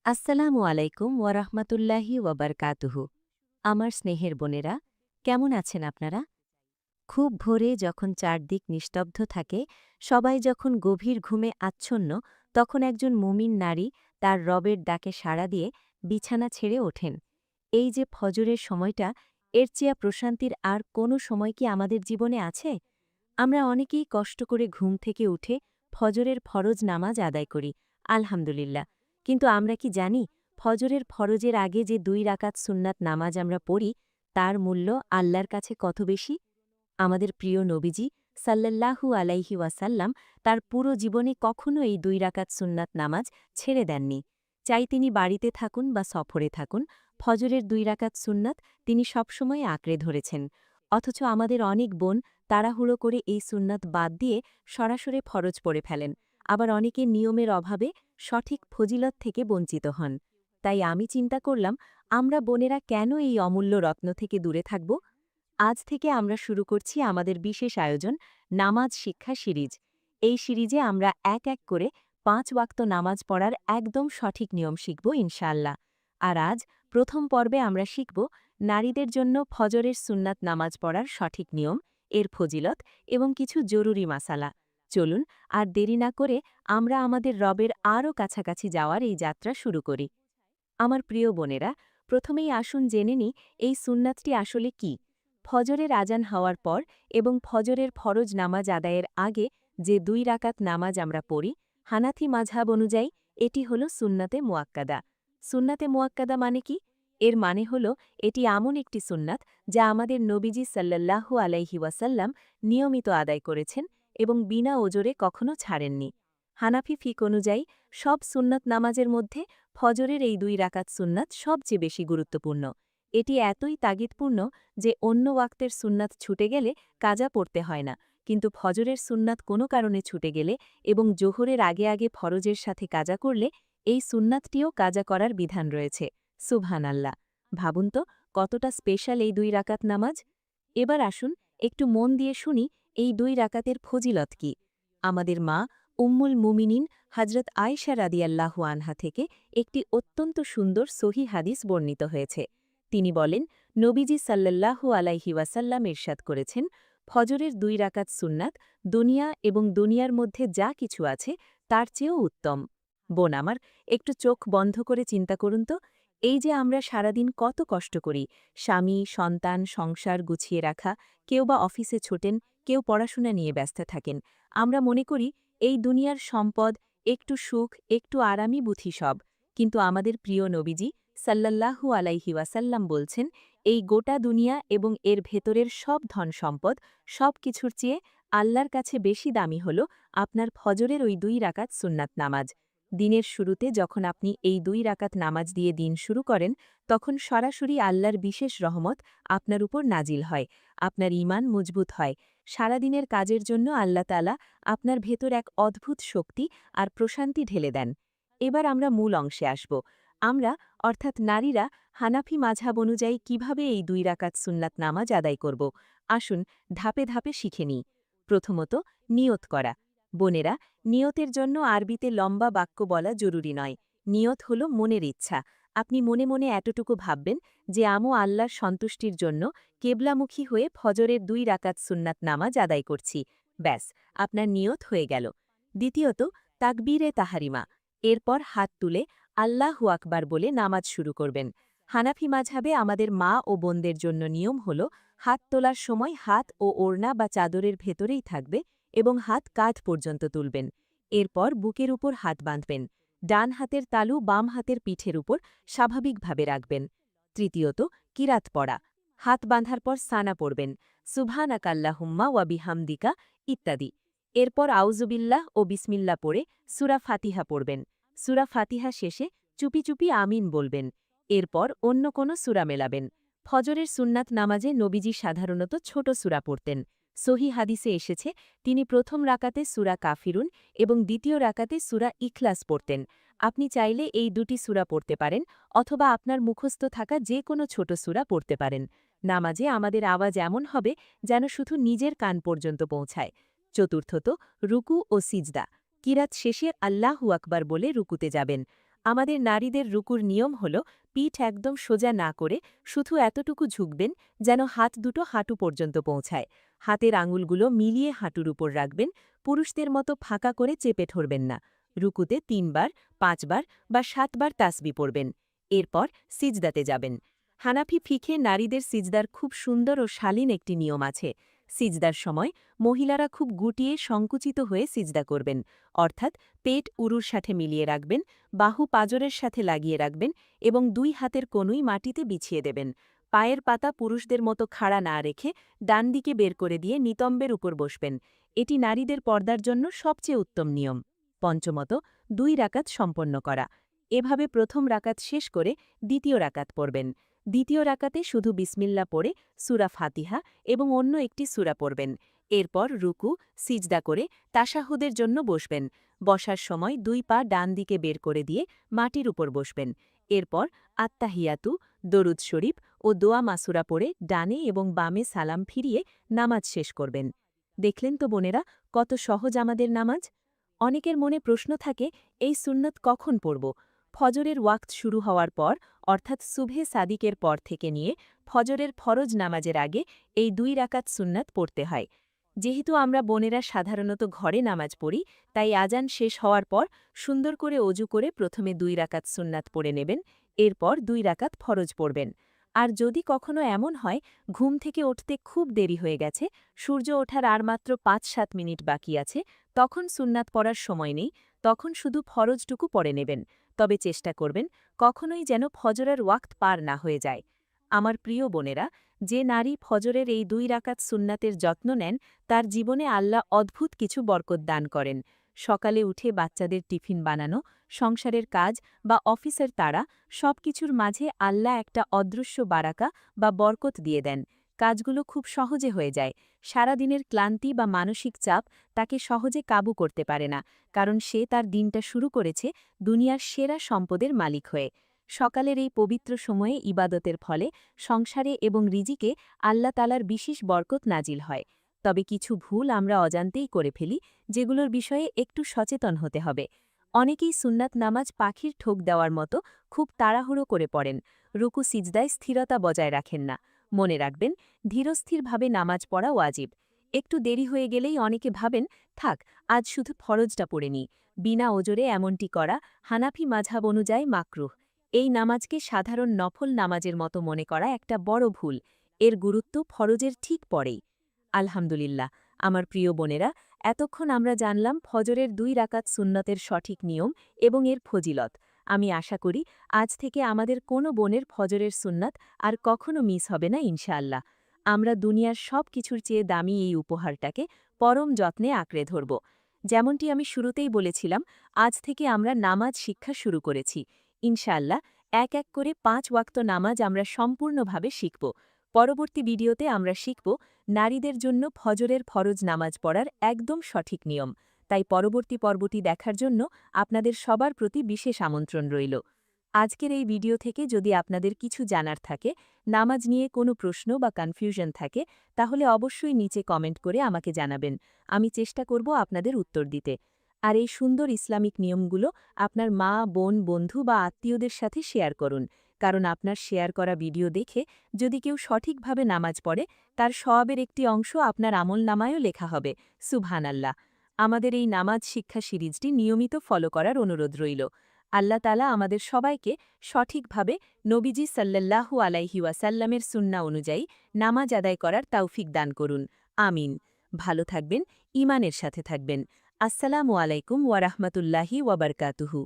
আসসালামু আলাইকুম ওয়ারাহমাতুল্লাহি ওয়াবারকাতুহু। আমার স্নেহের বোনেরা, কেমন আছেন আপনারা? খুব ভোরে যখন চারদিক নিস্তব্ধ থাকে, সবাই যখন গভীর ঘুমে আচ্ছন্ন, তখন একজন মুমিন নারী তার রবের ডাকে সাড়া দিয়ে বিছানা ছেড়ে ওঠেন। এই যে ফজরের সময়টা, এর চেয়ে প্রশান্তির আর কোনো সময় কি আমাদের জীবনে আছে? আমরা অনেকেই কষ্ট করে ঘুম থেকে উঠে ফজরের ফরজ নামাজ আদায় করি, আলহামদুলিল্লাহ। কিন্তু আমরা কি জানি, ফজরের ফরজের আগে যে 2 রাকাত সুন্নাত নামাজ আমরা পড়ি, তার মূল্য আল্লাহর কাছে কত বেশি? আমাদের প্রিয় নবীজি সাল্লাল্লাহু আলাইহি ওয়াসাল্লাম তার পুরো জীবনে কখনো এই 2 রাকাত সুন্নাত নামাজ ছেড়ে দেননি। চাই তিনি বাড়িতে থাকুন বা সফরে থাকুন, ফজরের 2 রাকাত সুন্নাত তিনি সবসময় আঁকড়ে ধরেছেন। অথচ আমাদের অনেক বোন তাড়াহুড়ো করে এই সুন্নাত বাদ দিয়ে সরাসরি ফরজ পড়ে ফেলেন, আবার অনেকে নিয়মের অভাবে সঠিক ফজিলত থেকে বঞ্চিত হন। তাই আমি চিন্তা করলাম, আমরা বোনেরা কেন এই অমূল্য রত্ন থেকে দূরে থাকব? আজ থেকে আমরা শুরু করছি আমাদের বিশেষ আয়োজন, নামাজ শিক্ষা সিরিজ। এই সিরিজে আমরা এক এক করে 5 ওয়াক্ত নামাজ পড়ার একদম সঠিক নিয়ম শিখব ইনশাআল্লাহ। আর আজ প্রথম পর্বে আমরা শিখব নারীদের জন্য ফজরের সুন্নাত নামাজ পড়ার সঠিক নিয়ম, এর ফজিলত এবং কিছু জরুরি মাসালা। চলুন আর দেরি না করে আমরা আমাদের রবের আরও কাছাকাছি যাওয়ার এই যাত্রা শুরু করি। আমার প্রিয় বোনেরা, প্রথমেই আসুন জেনে নিই এই সুন্নাতটি আসলে কি। ফজরের আজান হওয়ার পর এবং ফজরের ফরজ নামাজ আদায়ের আগে যে 2 রাকাত নামাজ আমরা পড়ি, হানাফি মাযহাব অনুযায়ী এটি হল সুন্নাতে মুয়াক্কাদা। সুন্নাতে মুয়াক্কাদা মানে কি? এর মানে হল এটি এমন একটি সুন্নাত যা আমাদের নবীজি সাল্লাল্লাহু আলাইহি ওয়াসাল্লাম নিয়মিত আদায় করেছেন এবং বিনা ওজরে কখনো ছাড়েননি। হানাফি ফিক অনুযায়ী সব সুন্নাত নামাজের মধ্যে ফজরের এই 2 রাকাত সুন্নাত সবচেয়ে বেশি গুরুত্বপূর্ণ। এটি এতই তাগিদপূর্ণ যে অন্য ওয়াক্তের সুন্নাত ছুটে গেলে কাজা পড়তে হয় না, কিন্তু ফজরের সুন্নাত কোনো কারণে ছুটে গেলে এবং জোহরের আগে আগে ফরজের সাথে কাজা করলে এই সুন্নাতটিও কাজা করার বিধান রয়েছে। সুবহানাল্লাহ! ভাবুন তো, কতটা স্পেশাল এই 2 রাকাত নামাজ। এবার আসুন একটু মন দিয়ে শুনি এই 2 রাকাতের ফজিলত কি। আমাদের মা উম্মুল মুমিনিন হজরত আয়েশা রাদিয়াল্লাহু আনহা থেকে একটি অত্যন্ত সুন্দর সহি হাদিস বর্ণিত হয়েছে। তিনি বলেন, নবীজি সাল্লাল্লাহু আলাইহি ওয়াসাল্লাম ইরশাদ করেছেন, ফজরের 2 রাকাত সুন্নাত দুনিয়া এবং দুনিয়ার মধ্যে যা কিছু আছে তার চেয়েও উত্তম। বোন আমার, একটু চোখ বন্ধ করে চিন্তা করুন তো, এই যে আমরা সারাদিন কত কষ্ট করি, স্বামী, সন্তান, সংসার গুছিয়ে রাখা, কেউ বা অফিসে ছোটেন, কেউ পড়াশোনা নিয়ে ব্যস্ত থাকেন। আমরা মনে করি এই দুনিয়ার সম্পদ, একটু সুখ, একটু আরামই বুঝি সব। কিন্তু আমাদের প্রিয় নবীজি সাল্লাল্লাহু আলাইহি ওয়াসাল্লাম বলছেন, এই গোটা দুনিয়া এবং এর ভেতরের সব ধন সম্পদ, সব কিছুর চেয়ে আল্লাহর কাছে বেশি দামি হল আপনার ফজরের ওই 2 রাকাত সুন্নাত নামাজ। দিনের শুরুতে যখন আপনি এই 2 রাকাত নামাজ দিয়ে দিন শুরু করেন, তখন সরাসরি আল্লাহর বিশেষ রহমত আপনার উপর নাজিল হয়, আপনার ঈমান মজবুত হয়। সারাদিনের কাজের জন্য আল্লাহ তাআলা আপনার ভেতর এক অদ্ভুত শক্তি আর প্রশান্তি ঢেলে দেন। এবার আমরা মূল অংশে আসব। আমরা, অর্থাৎ নারীরা, হানাফি মাযহাব অনুযায়ী কিভাবে এই 2 রাকাত সুন্নাত নামাজ আদায় করব, আসুন ধাপে ধাপে শিখে নিই। প্রথমত, নিয়ত করা। বোনেরা, নিয়তের জন্য আরবিতে লম্বা বাক্য বলা জরুরি নয়। নিয়ত হল মনের ইচ্ছা। আপনি মনে মনে এতটুকু ভাববেন যে আমও আল্লাহর সন্তুষ্টির জন্য কেবলামুখী হয়ে ফজরের 2 রাকাত সুন্নাত নামাজ আদায় করছি। ব্যাস, আপনার নিয়ত হয়ে গেল। দ্বিতীয়ত, তাকবীরে তাহারিমা। এরপর হাত তুলে আল্লাহু আকবার বলে নামাজ শুরু করবেন। হানাফি মাযহাবে আমাদের মা ও বোনদের জন্য নিয়ম হল, হাত তোলার সময় হাত ও ওড়না বা চাদরের ভেতরেই থাকবে এবং হাত কাঁধ পর্যন্ত তুলবেন। এরপর বুকের উপর হাত বাঁধবেন। ডান হাতের তালু বাম হাতের পিঠের উপর স্বাভাবিকভাবে রাখবেন। তৃতীয়ত, কিরাত পড়া। হাত বাঁধার পর সানা পড়বেন, সুবহানাকাল্লাহুম্মা ওয়া বিহামদিকা ইত্যাদি। এরপর আউযুবিল্লাহ ও বিসমিল্লাহ পড়ে সূরা ফাতিহা পড়বেন। সূরা ফাতিহা শেষে চুপি চুপি আমিন বলবেন। এরপর অন্য কোনো সূরা মেলাবেন। ফজরের সুন্নাত নামাজে নবীজি সাধারণত ছোট সূরা পড়তেন। সহি হাদিসে এসেছে, তিনি প্রথম রাকাতে সূরা কাফিরুন এবং দ্বিতীয় রাকাতে সূরা ইখলাস পড়তেন। আপনি চাইলে এই দুটি সূরা পড়তে পারেন, অথবা আপনার মুখস্থ থাকা যে কোনো ছোট সূরা পড়তে পারেন। নামাজে আমাদের আওয়াজ এমন হবে যেন শুধু নিজের কান পর্যন্ত পৌঁছায়। চতুর্থত, রুকু ও সিজদা। কিরাত শেষে আল্লাহু আকবার বলে রুকুতে যাবেন। আমাদের নারীদের রুকুর নিয়ম হল পিঠ একদম সোজা না করে শুধু এতটুকু ঝুঁকবেন যেন হাত দুটো হাঁটু পর্যন্ত পৌঁছায়। হাতের আঙুলগুলো মিলিয়ে হাঁটুর উপর রাখবেন, পুরুষদের মতো ফাঁকা করে চেপে ধরবেন না। রুকুতে ৩ বার, ৫ বার বা ৭ বার তাসবি পড়বেন। এরপর সিজদাতে যাবেন। হানাফি ফিখে নারীদের সিজদার খুব সুন্দর ও শালীন একটি নিয়ম আছে। সিজদার সময় মহিলারা খুব গুটিয়ে সংকুচিত হয়ে সিজদা করবেন, অর্থাৎ পেট উরুর সাথে মিলিয়ে রাখবেন, বাহু পাঁজরের সাথে লাগিয়ে রাখবেন এবং ২ হাতের কনুই মাটিতে বিছিয়ে দেবেন। পায়ের পাতা পুরুষদের মতো খাড়া না রেখে ডান দিকে বের করে দিয়ে নিতম্বের উপর বসবেন। এটি নারীদের পর্দার জন্য সবচেয়ে উত্তম নিয়ম। পঞ্চমত, ২ রাকাত সম্পন্ন করা। এভাবে প্রথম রাকাত শেষ করে দ্বিতীয় রাকাত পড়বেন। দ্বিতীয় রাকাতে শুধু বিসমিল্লা পড়ে সূরা ফাতিহা এবং অন্য একটি সূরা পড়বেন। এরপর রুকু, সিজদা করে তাশাহুদের জন্য বসবেন। বসার সময় ২ পা ডান দিকে বের করে দিয়ে মাটির উপর বসবেন। এরপর আত্তাহিয়াতু, দরুদ শরীফ ও দোয়া মাসুরা পড়ে ডানে এবং বামে সালাম ফিরিয়ে নামাজ শেষ করবেন। দেখলেন তো বোনেরা, কত সহজ আমাদের নামাজ। অনেকের মনে প্রশ্ন থাকে, এই সুন্নত কখন পড়ব? ফজরের ওয়াক্ত শুরু হওয়ার পর, অর্থাৎ সুবহে সাদিকের পর থেকে নিয়ে ফজরের ফরজ নামাজের আগে এই ২ রাকাত সুন্নাত পড়তে হয়। যেহেতু আমরা বোনেরা সাধারণত ঘরে নামাজ পড়ি, তাই আজান শেষ হওয়ার পর সুন্দর করে অজু করে প্রথমে ২ রাকাত সুন্নাত পড়ে নেবেন, এরপর ২ রাকাত ফরজ পড়বেন। আর যদি কখনো এমন হয় ঘুম থেকে উঠতে খুব দেরি হয়ে গেছে, সূর্য ওঠার আর মাত্র ৫-৭ মিনিট বাকি আছে, তখন সুন্নাত পড়ার সময় নেই, তখন শুধু ফরজটুকু পড়ে নেবেন। তবে চেষ্টা করবেন কখনোই যেন ফজরের ওয়াক্ত পার না হয়ে যায়। আমার প্রিয় বোনেরা, যে নারী ফজরের এই ২ রাকাত সুন্নাতের যত্ন নেন, তার জীবনে আল্লাহ অদ্ভুত কিছু বরকত দান করেন। সকালে উঠে বাচ্চাদের টিফিন বানানো, সংসারের কাজ বা অফিসের তাড়া, সবকিছুর মাঝে আল্লাহ একটা অদৃশ্য বারাকা বা বরকত দিয়ে দেন। কাজগুলো খুব সহজে হয়ে যায়। সারাদিনের ক্লান্তি বা মানসিক চাপ তাকে সহজে কাবু করতে পারে না, কারণ সে তার দিনটা শুরু করেছে দুনিয়ার সেরা সম্পদের মালিক হয়ে। সকালের এই পবিত্র সময়ে ইবাদতের ফলে সংসারে এবং রিজিকে আল্লাহ তালার বিশেষ বরকত নাজিল হয়। তবে কিছু ভুল আমরা অজান্তেই করে ফেলি, যেগুলোর বিষয়ে একটু সচেতন হতে হবে। অনেকেই সুন্নাত নামাজ পাখির ঠোক দেওয়ার মতো খুব তাড়াহুড়ো করে পড়েন, রুকু সিজদায় স্থিরতা বজায় রাখেন না। মনে রাখবেন, ধীরস্থিরভাবে নামাজ পড়া ওয়াজিব। একটু দেরি হয়ে গেলেই অনেকে ভাবেন, থাক, আজ শুধু ফরজটা পড়ে নিই। বিনা ওজরে এমনটি করা হানাফি মাঝহাব অনুযায়ী মাকরুহ। এই নামাজকে সাধারণ নফল নামাজের মতো মনে করা একটা বড় ভুল। এর গুরুত্ব ফরজের ঠিক পরেই। আলহামদুলিল্লাহ, আমার প্রিয় বোনেরা, এতক্ষণ আমরা জানলাম ফজরের ২ রাকাত সুন্নতের সঠিক নিয়ম এবং এর ফজিলত। আমি আশা করি আজ থেকে আমাদের কোনো বোনের ফজরের সুন্নাত আর কখনো মিস হবে না ইনশাআল্লাহ। আমরা দুনিয়ার সব কিছুর চেয়ে দামি এই উপহারটাকে পরম যত্নে আঁকড়ে ধরব। যেমনটি আমি শুরুতেই বলেছিলাম, আজ থেকে আমরা নামাজ শিক্ষা শুরু করেছি। ইনশাআল্লাহ এক এক করে ৫ ওয়াক্ত নামাজ আমরা সম্পূর্ণভাবে শিখব। পরবর্তী ভিডিওতে আমরা শিখব নারীদের জন্য ফজরের ফরজ নামাজ পড়ার একদম সঠিক নিয়ম। তাই পরবর্তী পর্বটি দেখার জন্য আপনাদের সবার প্রতি বিশেষ আমন্ত্রণ রইল। আজকের এই ভিডিও থেকে যদি আপনাদের কিছু জানার থাকে, নামাজ নিয়ে কোনো প্রশ্ন বা কনফিউশন থাকে, তাহলে অবশ্যই নিচে কমেন্ট করে আমাকে জানাবেন। আমি চেষ্টা করব আপনাদের উত্তর দিতে। আর এই সুন্দর ইসলামিক নিয়মগুলো আপনার মা, বোন, বন্ধু বা আত্মীয়দের সাথে শেয়ার করুন, কারণ আপনার শেয়ার করা ভিডিও দেখে যদি কেউ সঠিকভাবে নামাজ পড়ে, তার সওয়াবের একটি অংশ আপনার আমলনামায়ও লেখা হবে। সুবহানাল্লাহ। আমাদের এই নামাজ শিক্ষা সিরিজটি নিয়মিত ফলো করার অনুরোধ রইল। আল্লাহ তাআলা আমাদের সবাইকে সঠিকভাবে নবীজি সাল্লাল্লাহু আলাইহি ওয়াসাল্লামের সুন্নাহ অনুযায়ী নামাজ আদায় করার তৌফিক দান করুন। আমিন। ভালো থাকবেন, ঈমানের সাথে থাকবেন। আসসালামু আলাইকুম ওয়া রাহমাতুল্লাহি ওয়া বারাকাতুহু।